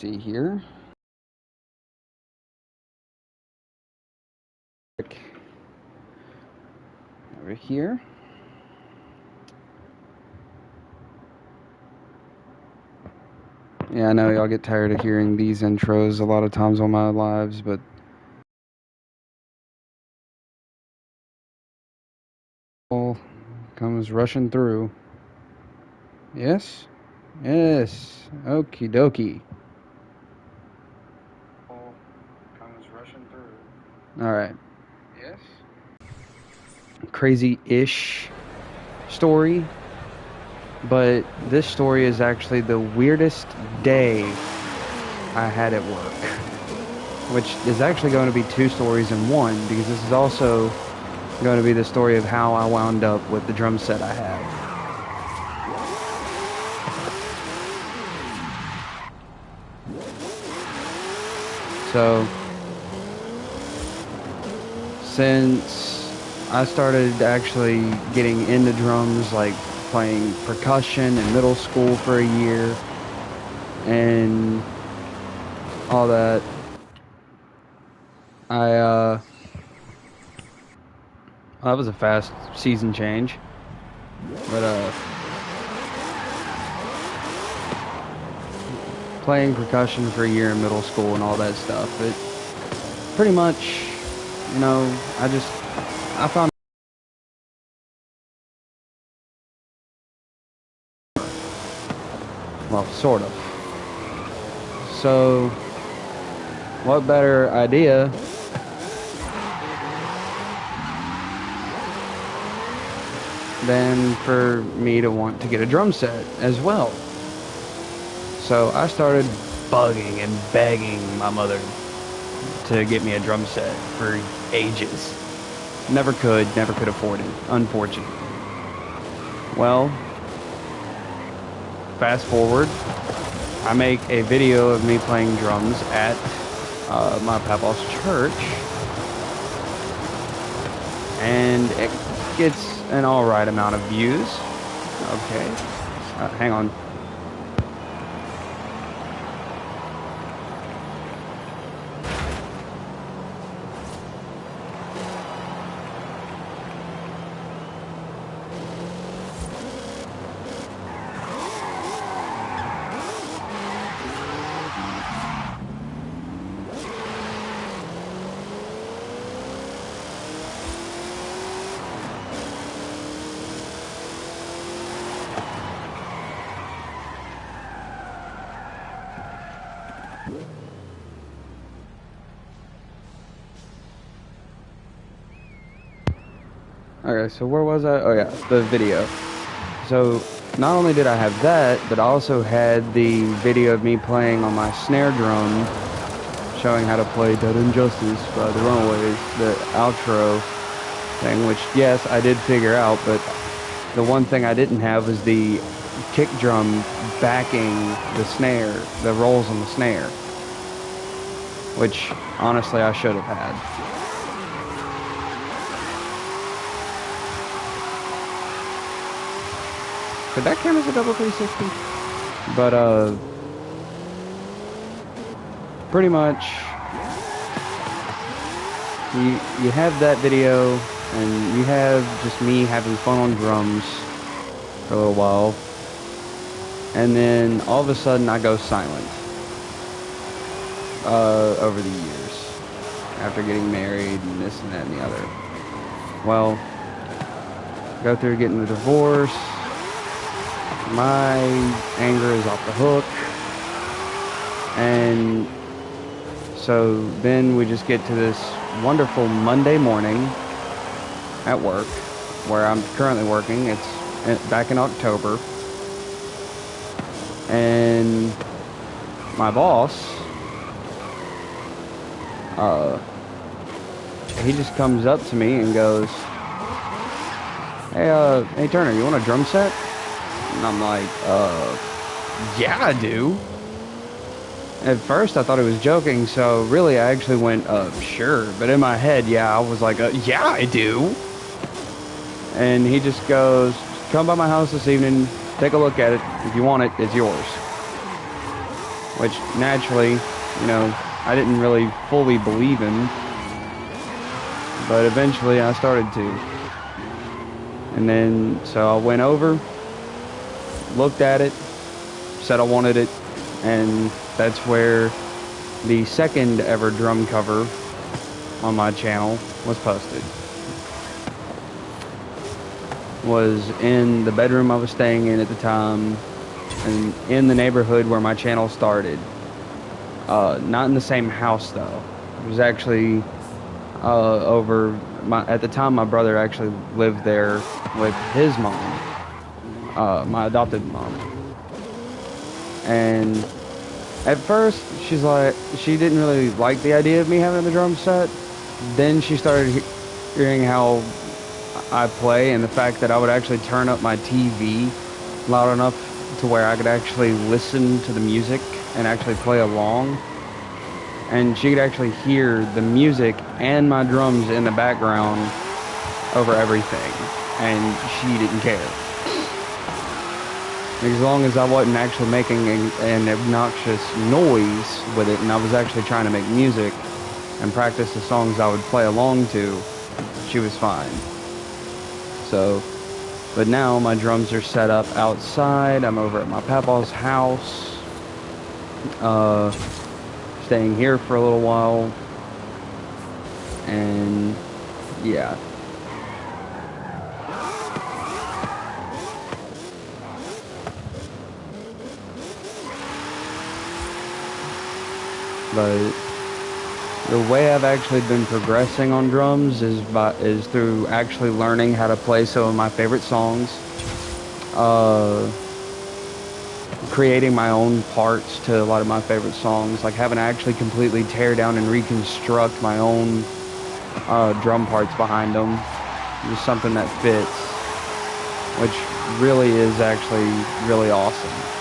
See here. Over here. Yeah, I know y'all get tired of hearing these intros a lot of times on my lives, but all comes rushing through. Yes? Yes. Okie dokie. All comes rushing through. Alright. Yes? Crazy-ish story. But this story is actually the weirdest day I had at work, which is actually going to be two stories in one, because this is also going to be the story of how I wound up with the drum set I have. So, since I started actually getting into drums, like playing percussion in middle school for a year and all that, that was a fast season change, but playing percussion for a year in middle school and all that stuff, it pretty much, you know, I found, well, sort of. So, what better idea than for me to want to get a drum set as well? So I started bugging and begging my mother to get me a drum set for ages. Never could afford it, unfortunately. Well, fast forward, I make a video of me playing drums at my papa's church, and it gets an alright amount of views. Okay, hang on. Okay, so where was I? Oh yeah, the video. So not only did I have that, but I also had the video of me playing on my snare drum, showing how to play Dead Injustice by the Runaways, the outro thing, which, yes, I did figure out, but the one thing I didn't have was the kick drum backing the snare, the rolls on the snare, which, honestly, I should have had. Could that count as a double 360? But, pretty much, you have that video, and you have just me having fun on drums for a little while, and then all of a sudden I go silent, over the years, after getting married and this and that and the other. Well, go through getting the divorce, my anger is off the hook, and so then we just get to this wonderful Monday morning at work, where I'm currently working. It's back in October, and my boss, he just comes up to me and goes, hey Turner, you want a drum set? And I'm like, yeah, I do. At first, I thought he was joking, so really, I actually went, sure. But in my head, yeah, I was like, yeah, I do. And he just goes, come by my house this evening, take a look at it. If you want it, it's yours. which naturally, you know, I didn't really fully believe in, but eventually I started to. And then, so I went over, looked at it, said I wanted it, and that's where the second ever drum cover on my channel was posted. Was in the bedroom I was staying in at the time, and in the neighborhood where my channel started. Not in the same house though. It was actually over at the time my brother actually lived there with his mom, my adopted mom. And at first she didn't really like the idea of me having the drum set. Then she started hearing how I play, and the fact that I would actually turn up my TV loud enough to where I could actually listen to the music and actually play along. And she could actually hear the music and my drums in the background over everything. And she didn't care. As long as I wasn't actually making an obnoxious noise with it, and I was actually trying to make music and practice the songs I would play along to, she was fine. So, but now my drums are set up outside. I'm over at my papa's house, staying here for a little while, and yeah. But the way I've actually been progressing on drums is through actually learning how to play some of my favorite songs, creating my own parts to a lot of my favorite songs, like having to actually completely tear down and reconstruct my own drum parts behind them. Just something that fits, which really is actually really awesome.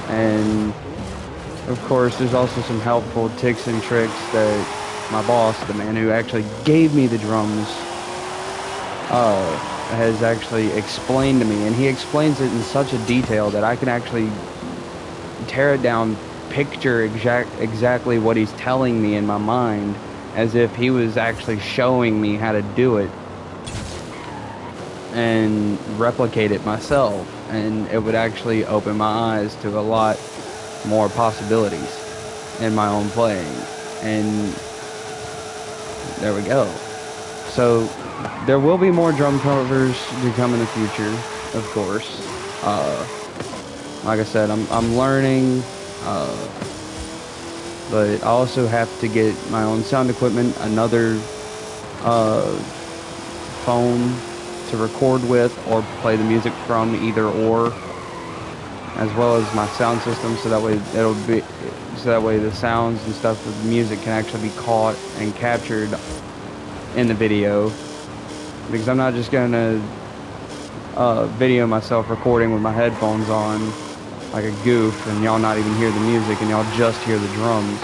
And of course there's also some helpful tips and tricks that my boss, the man who actually gave me the drums, has actually explained to me, and he explains it in such a detail that I can actually tear it down, picture exactly what he's telling me in my mind, as if he was actually showing me how to do it, and replicate it myself, and it would actually open my eyes to a lot more possibilities in my own playing. And there we go. So there will be more drum covers to come in the future, of course. Like I said, I'm learning, but I also have to get my own sound equipment, another phone to record with or play the music from, either or, as well as my sound system, so that way the sounds and stuff of the music can actually be caught and captured in the video, because I'm not just gonna video myself recording with my headphones on like a goof and y'all not even hear the music and y'all just hear the drums,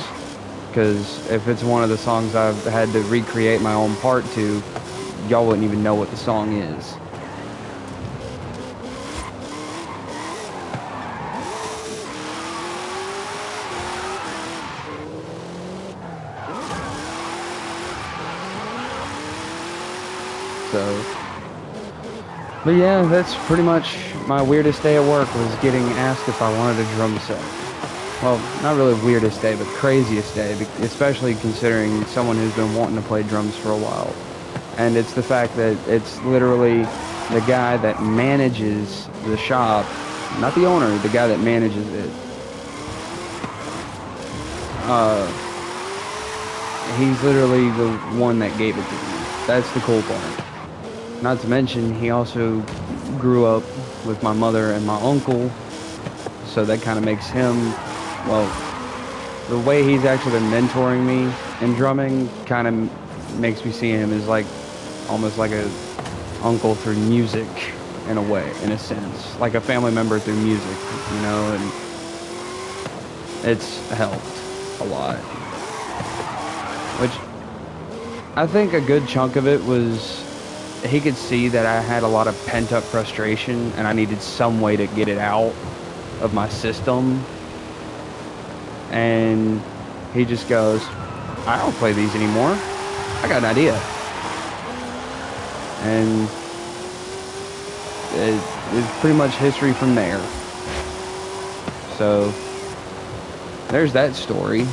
because if it's one of the songs I've had to recreate my own part to, y'all wouldn't even know what the song is. So, but yeah, that's pretty much my weirdest day at work, was getting asked if I wanted a drum set. Well, not really weirdest day, but craziest day, especially considering someone who's been wanting to play drums for a while. And it's the fact that it's literally the guy that manages the shop, not the owner, the guy that manages it. He's literally the one that gave it to me. That's the cool part. Not to mention, he also grew up with my mother and my uncle, so that kind of makes him, well, the way he's actually been mentoring me in drumming kind of makes me see him as like almost like a uncle through music, in a way, in a sense, like a family member through music, you know. And it's helped a lot, which I think a good chunk of it was he could see that I had a lot of pent-up frustration and I needed some way to get it out of my system. And he just goes, I don't play these anymore. I got an idea. And it's pretty much history from there. So there's that story.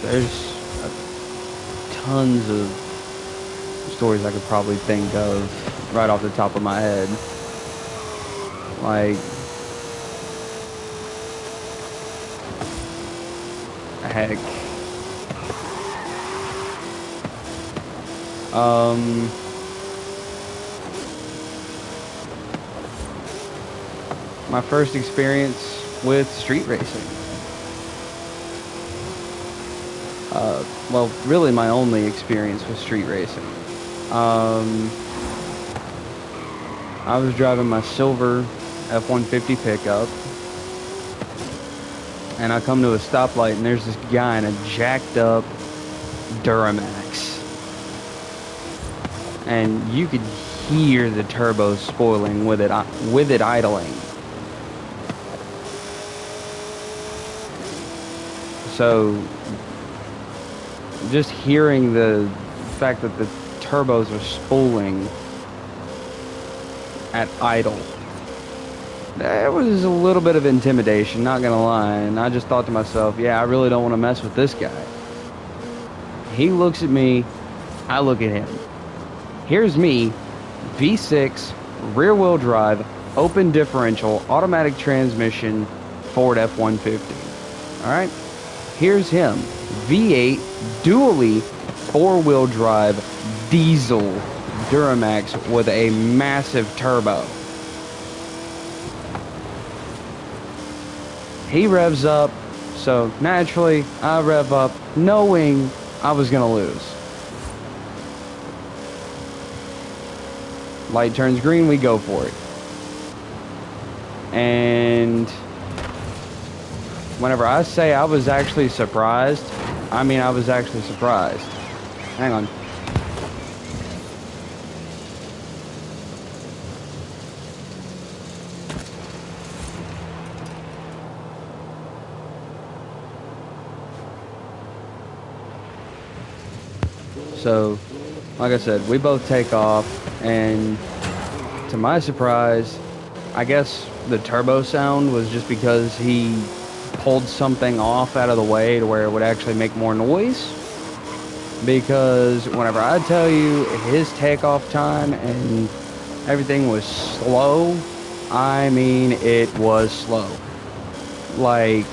There's tons of stories I could probably think of right off the top of my head. Like, heck. My first experience with street racing. Well, really my only experience with street racing. I was driving my silver F-150 pickup, and I come to a stoplight, and there's this guy in a jacked up Duramax, and you could hear the turbo spoiling with it idling. So just hearing the fact that the turbos are spooling at idle, there was a little bit of intimidation, not gonna lie. And I just thought to myself, yeah, I really don't want to mess with this guy. He looks at me, I look at him. Here's me, V6, rear wheel drive, open differential, automatic transmission, Ford F-150. Alright? Here's him, V8, dually, four-wheel drive, diesel Duramax with a massive turbo. He revs up, so naturally I rev up, knowing I was gonna lose. Light turns green, we go for it. And whenever I say I was actually surprised, I mean I was actually surprised. Hang on. So, like I said, we both take off, and to my surprise, I guess the turbo sound was just because he pulled something off out of the way to where it would actually make more noise. Because whenever I tell you his takeoff time and everything was slow, I mean it was slow. Like,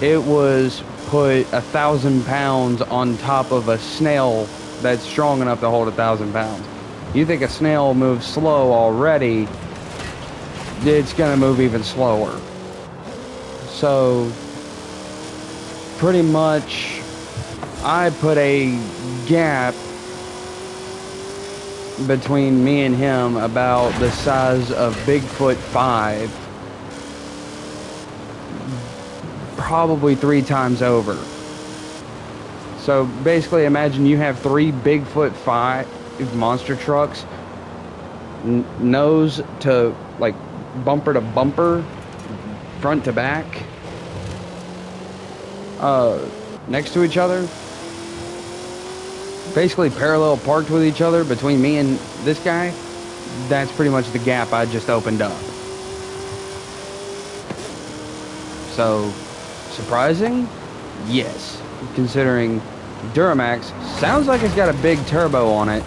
it was put 1,000 pounds on top of a snail that's strong enough to hold 1,000 pounds. You think a snail moves slow already, it's gonna move even slower. So pretty much I put a gap between me and him about the size of Bigfoot 5, probably 3 times over. So basically imagine you have 3 Bigfoot 5 monster trucks, nose to, like, bumper to bumper, front to back, next to each other, basically parallel parked with each other between me and this guy. That's pretty much the gap I just opened up. So, surprising? Yes. Considering Duramax sounds like it's got a big turbo on it,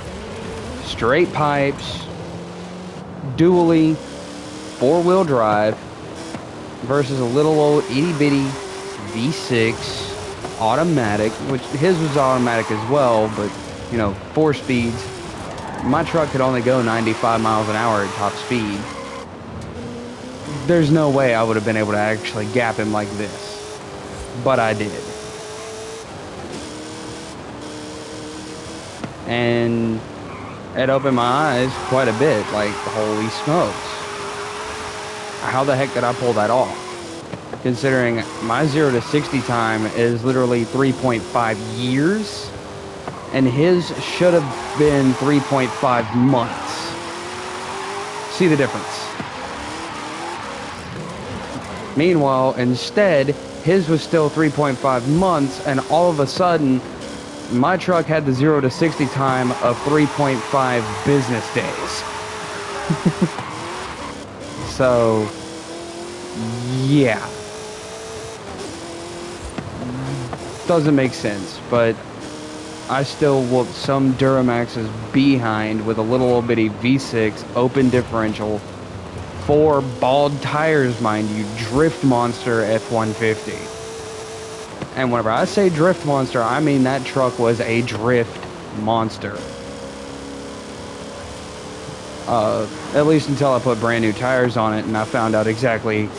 straight pipes, dually, 4-wheel drive, versus a little old itty-bitty V6 automatic, which his was automatic as well, but, you know, 4 speeds. My truck could only go 95 miles an hour at top speed. There's no way I would have been able to actually gap him like this, but I did. And it opened my eyes quite a bit, like, holy smokes. How the heck did I pull that off? considering my 0 to 60 time is literally 3.5 years, and his should have been 3.5 months. See the difference? Meanwhile, instead, his was still 3.5 months, and all of a sudden, my truck had the 0 to 60 time of 3.5 business days. So, yeah. Doesn't make sense, but I still whooped some Duramax's behind with a little old bitty V6, open differential, 4 bald tires, mind you, drift monster F-150. And whenever I say drift monster, I mean that truck was a drift monster. At least until I put brand new tires on it and I found out exactly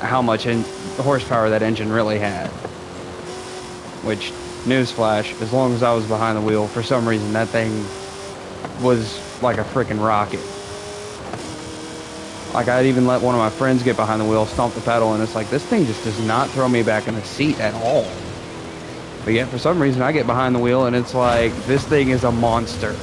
how much horsepower that engine really had. Which, newsflash, as long as I was behind the wheel, for some reason that thing was like a freaking rocket. Like, I'd even let one of my friends get behind the wheel, stomp the pedal, and it's like, this thing just does not throw me back in the seat at all. But yet, for some reason, I get behind the wheel, and it's like, this thing is a monster.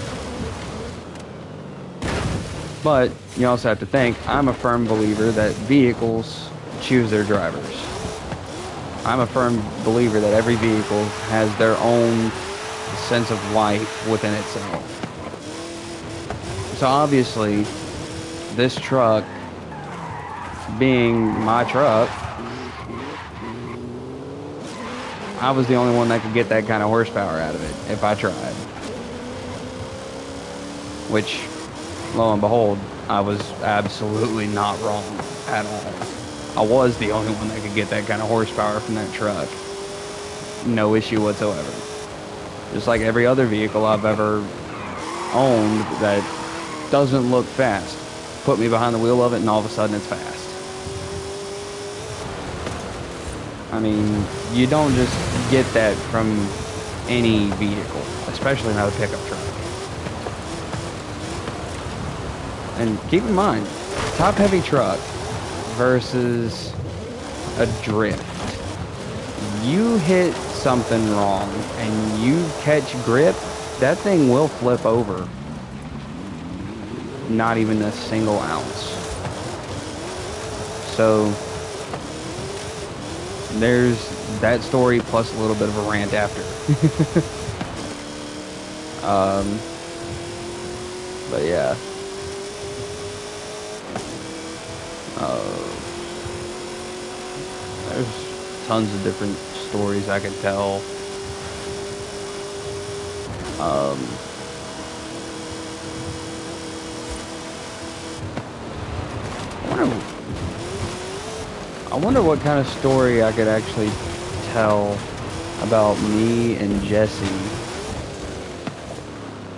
But, you also have to think, I'm a firm believer that vehicles choose their drivers. I'm a firm believer that every vehicle has their own sense of life within itself. So obviously, this truck, being my truck, I was the only one that could get that kind of horsepower out of it if I tried. Which, lo and behold, I was absolutely not wrong at all. I was the only one that could get that kind of horsepower from that truck. No issue whatsoever. Just like every other vehicle I've ever owned that doesn't look fast. Put me behind the wheel of it and all of a sudden it's fast. I mean, you don't just get that from any vehicle, especially not a pickup truck. And keep in mind, top-heavy truck versus a drift. You hit something wrong and you catch grip, that thing will flip over. Not even a single ounce. So there's that story plus a little bit of a rant after. But yeah. There's tons of different stories I could tell. I wonder what kind of story I could actually tell about me and Jesse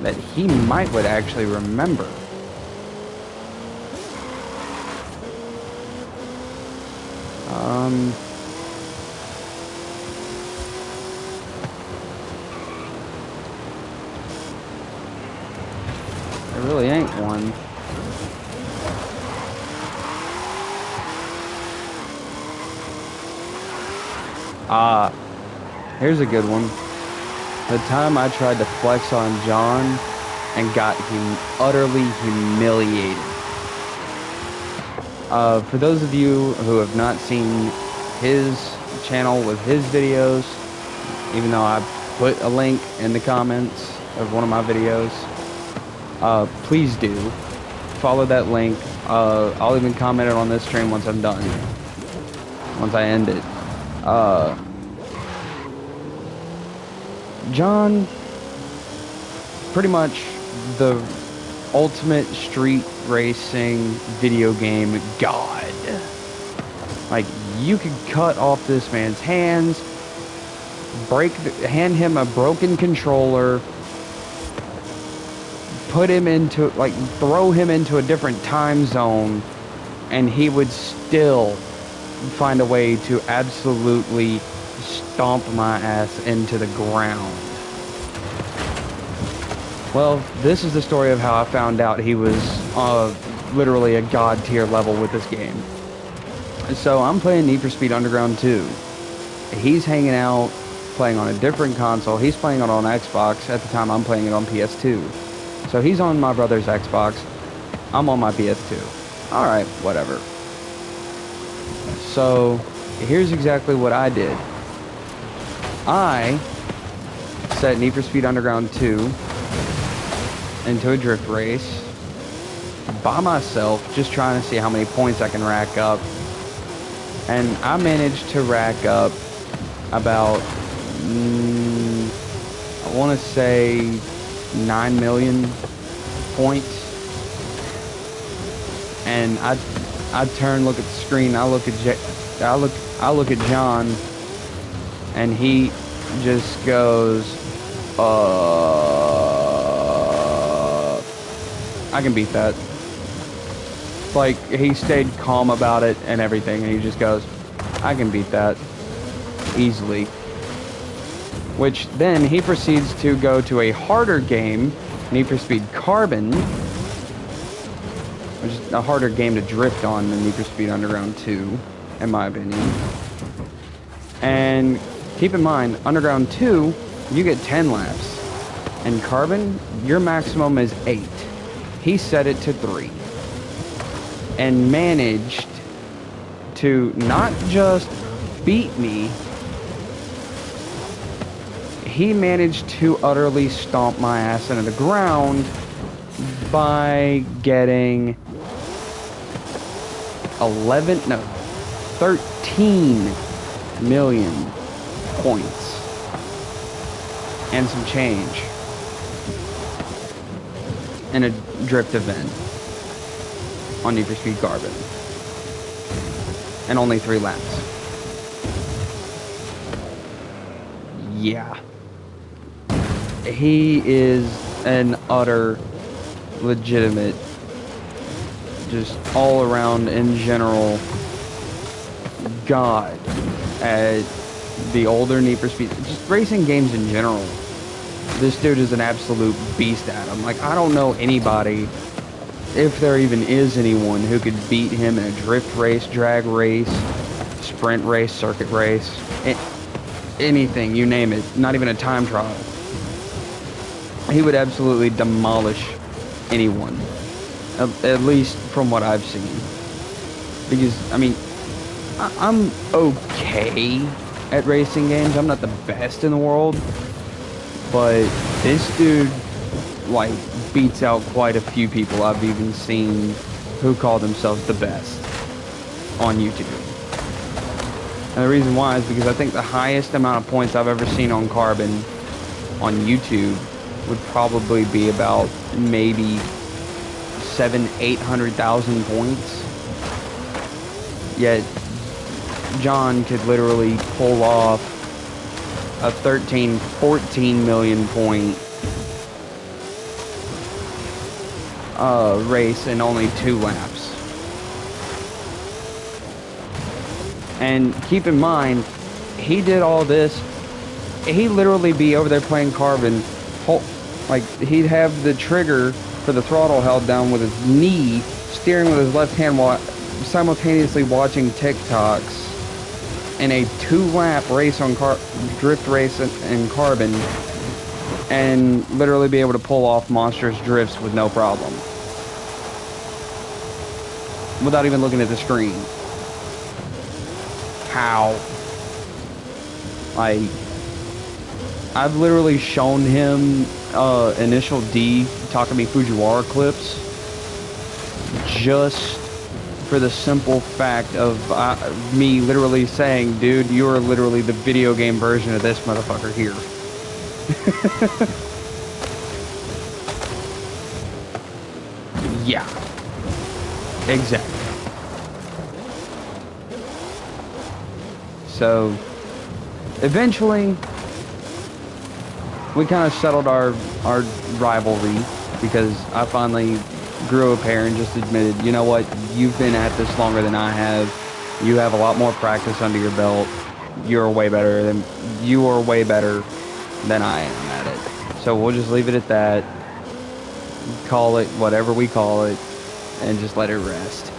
that he would actually remember. There really ain't one. Here's a good one. The time I tried to flex on John and got him utterly humiliated. For those of you who have not seen his channel with his videos, even though I put a link in the comments of one of my videos, please do follow that link. I'll even comment it on this stream once I'm done, once I end it. John, pretty much the ultimate street racing video game god. Like, you could cut off this man's hands, hand him a broken controller, put him into, like, throw him into a different time zone, and he would still find a way to absolutely stomp my ass into the ground. Well, this is the story of how I found out he was literally a god tier level with this game. So I'm playing Need for Speed Underground 2. He's hanging out, playing on a different console. He's playing it on Xbox. At the time, I'm playing it on PS2. So he's on my brother's Xbox. I'm on my PS2. Alright, whatever. So, here's exactly what I did. I set Need for Speed Underground 2 into a drift race by myself, just trying to see how many points I can rack up. And I managed to rack up about, I want to say 9 million points. And I turn, look at the screen, I look at John, and he just goes, I can beat that. Like, he stayed calm about it and everything, and he just goes, I can beat that easily. Which then he proceeds to go to a harder game, Need for Speed Carbon, which is a harder game to drift on than Need for Speed Underground 2, in my opinion. And keep in mind, Underground 2, you get 10 laps. And Carbon, your maximum is 8. He set it to 3. And managed to not just beat me, he managed to utterly stomp my ass into the ground by getting 13 million points and some change in a drift event on Need for Speed Carbon, and only 3 laps. Yeah, he is an utter, legitimate, just all around in general god at the older Need for Speed, just racing games in general. This dude is an absolute beast at them. Like, I don't know anybody, if there even is anyone, who could beat him in a drift race, drag race, sprint race, circuit race, anything, you name it, not even a time trial. He would absolutely demolish anyone, at least from what I've seen. Because, I mean, I'm okay at racing games. I'm not the best in the world, but this dude, like, beats out quite a few people I've even seen who call themselves the best on YouTube. And the reason why is because I think the highest amount of points I've ever seen on Carbon on YouTube would probably be about maybe 700,000-800,000 points. Yet John could literally pull off a 13-14 million point race in only 2 laps. And keep in mind, he did all this, he'd literally be over there playing Carbon, like, he'd have the trigger for the throttle held down with his knee, steering with his left hand while simultaneously watching TikToks in a 2-lap race on drift race in Carbon, and literally be able to pull off monstrous drifts with no problem, without even looking at the screen. How? Like, I've literally shown him Initial D Takumi Fujiwara clips just for the simple fact of me literally saying, dude, you are literally the video game version of this motherfucker here. Yeah. Exactly. So, eventually, we kind of settled our rivalry, because I finally grew a pair and just admitted, you know what, you've been at this longer than I have. You have a lot more practice under your belt. You are way better than I am at it. So we'll just leave it at that. Call it whatever we call it, and just let it rest.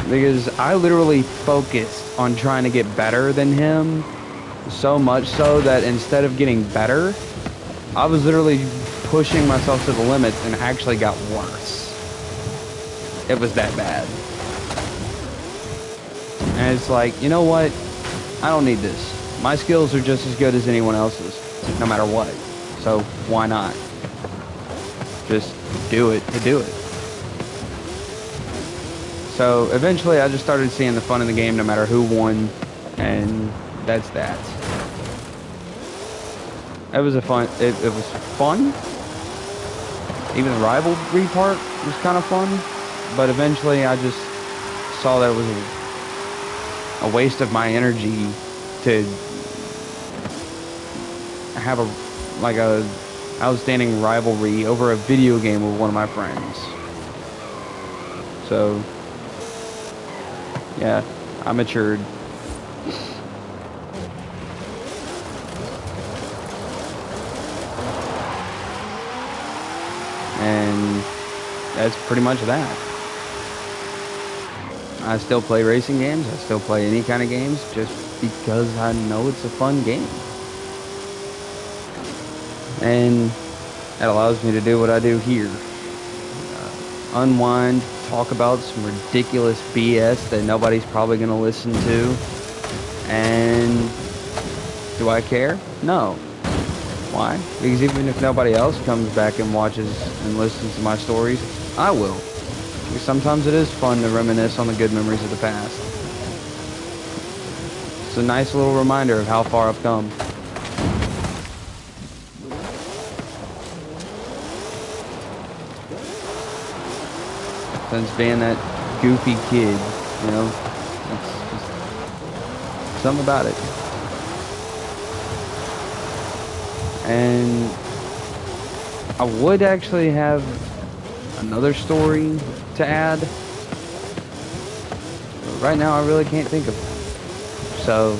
because I literally focused on trying to get better than him, so much so that instead of getting better, I was literally pushing myself to the limits and actually got worse. It was that bad. And it's like, you know what? I don't need this. My skills are just as good as anyone else's, no matter what. So why not? Just do it to do it. So eventually I just started seeing the fun in the game no matter who won, and that's that. It was fun. Even the rivalry part was kind of fun, but eventually I just saw that it was a waste of my energy to have a outstanding rivalry over a video game with one of my friends. So yeah, I matured. And that's pretty much that. I still play racing games. I still play any kind of games just because I know it's a fun game. And that allows me to do what I do here. Unwind, talk about some ridiculous BS that nobody's probably going to listen to. And do I care? No. Why? Because even if nobody else comes back and watches and listens to my stories, I will. Because sometimes it is fun to reminisce on the good memories of the past. It's a nice little reminder of how far I've come. Since being that goofy kid, you know, it's just something about it. And I would actually have another story to add. But right now I really can't think of it. So,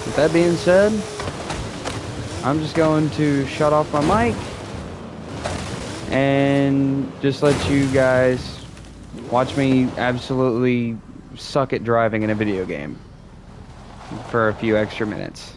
with that being said, I'm just going to shut off my mic and just let you guys watch me absolutely suck at driving in a video game for a few extra minutes.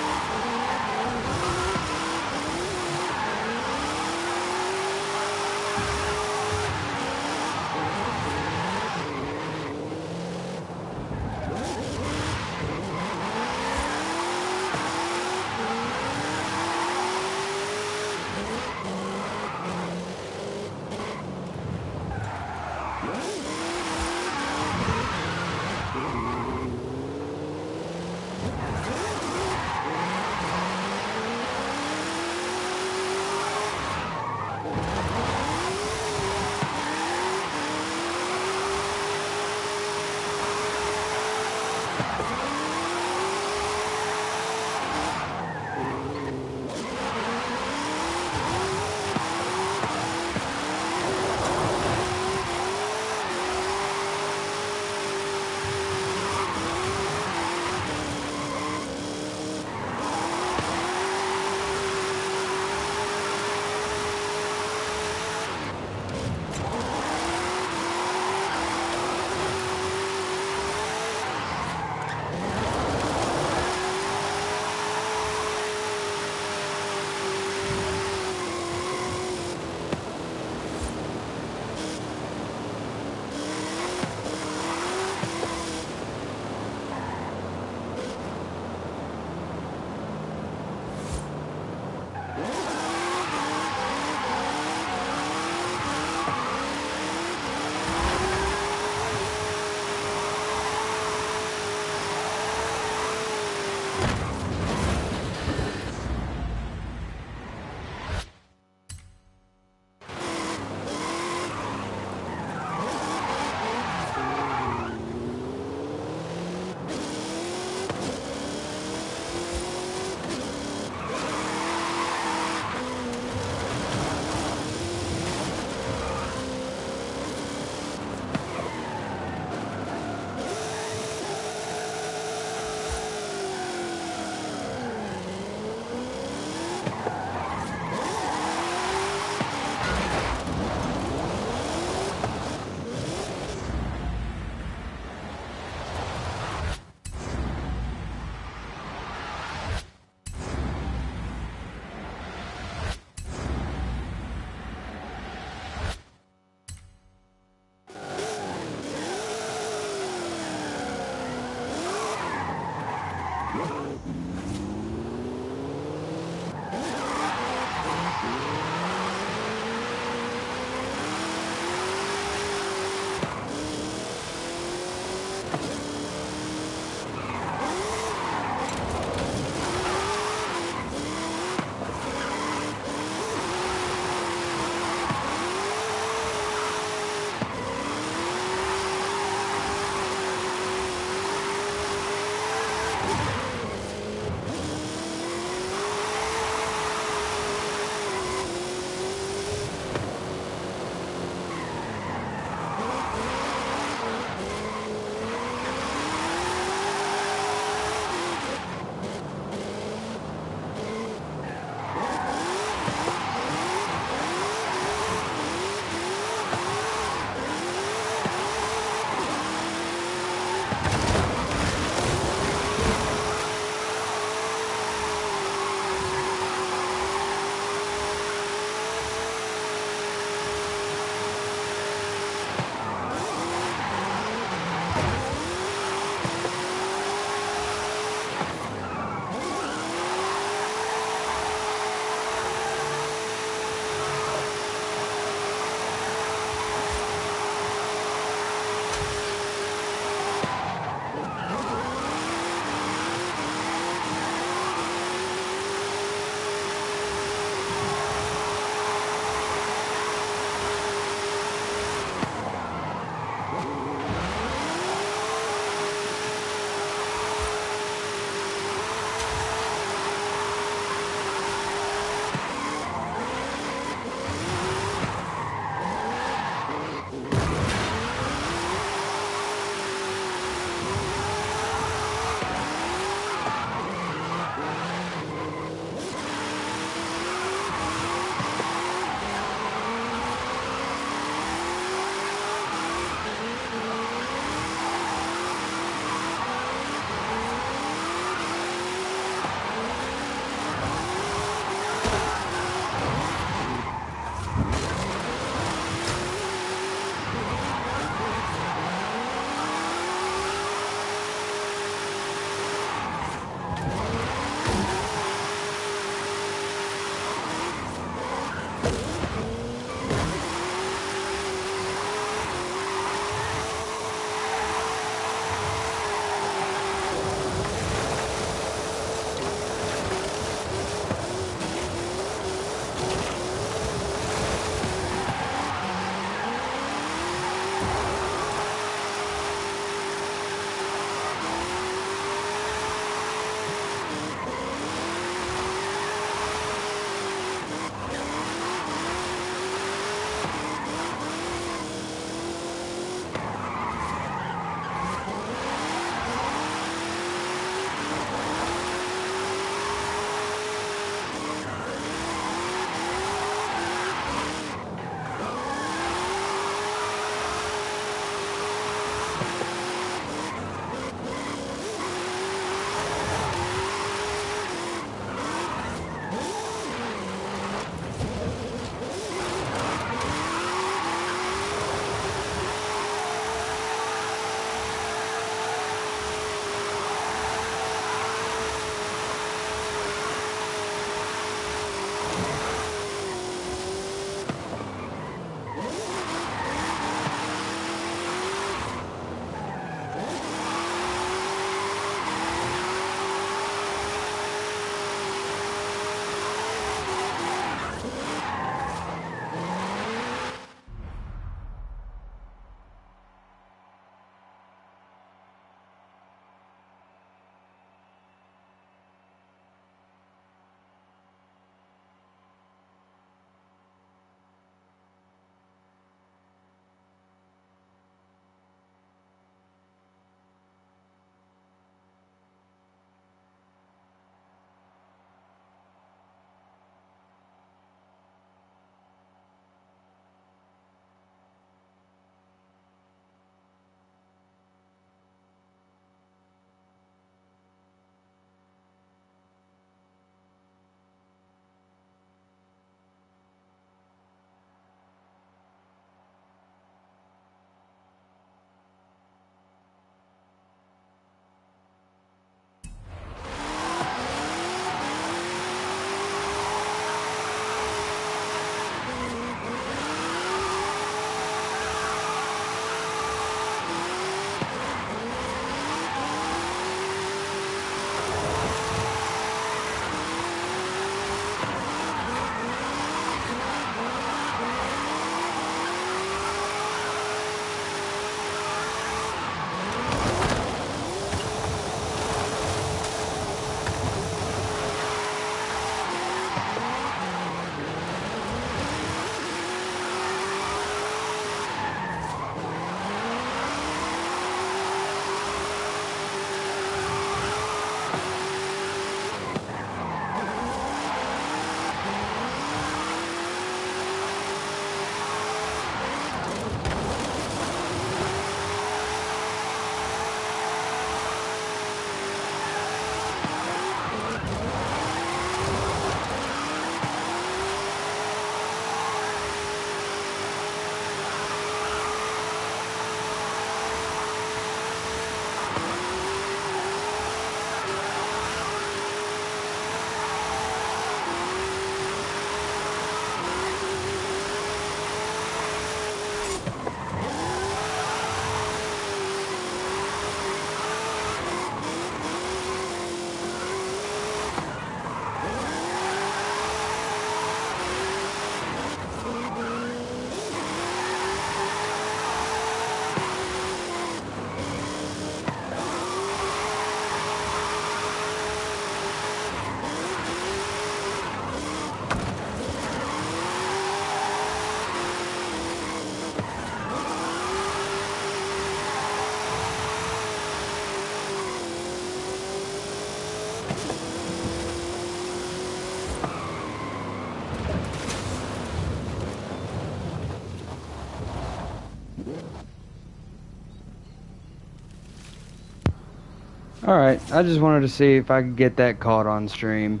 Alright, I just wanted to see if I could get that caught on stream.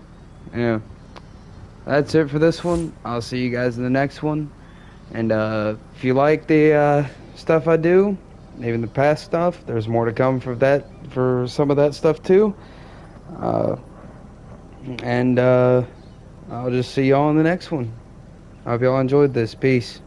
Yeah. That's it for this one. I'll see you guys in the next one. And if you like the stuff I do, even the past stuff, there's more to come for some of that stuff too. And I'll just see y'all in the next one. I hope y'all enjoyed this. Peace.